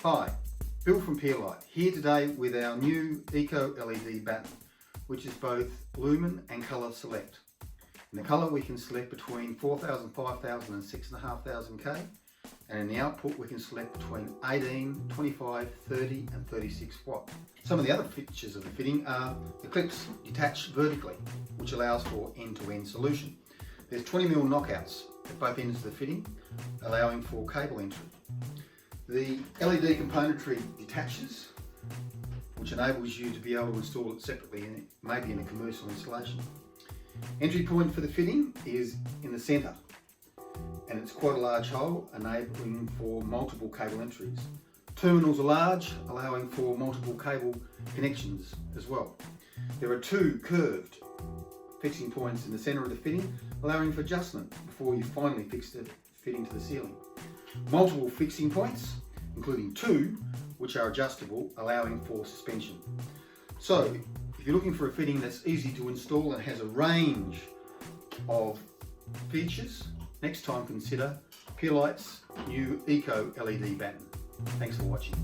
Hi, Bill from Pierlite, here today with our new ECO LED Batten, which is both Lumen and Colour Select. In the colour we can select between 4000, 5000 and 6500 K, and in the output we can select between 18, 25, 30 and 36 watt. Some of the other features of the fitting are the clips detach vertically, which allows for end-to-end solution. There's 20mm knockouts at both ends of the fitting, allowing for cable entry. The LED componentry detaches, which enables you to be able to install it separately, maybe in a commercial installation. Entry point for the fitting is in the centre, and it's quite a large hole, enabling for multiple cable entries. Terminals are large, allowing for multiple cable connections as well. There are two curved fixing points in the centre of the fitting, allowing for adjustment before you finally fix the fitting to the ceiling. Multiple fixing points, including two, which are adjustable, allowing for suspension. So, if you're looking for a fitting that's easy to install and has a range of features, next time consider Pierlite's new ECO LED Batten. Thanks for watching.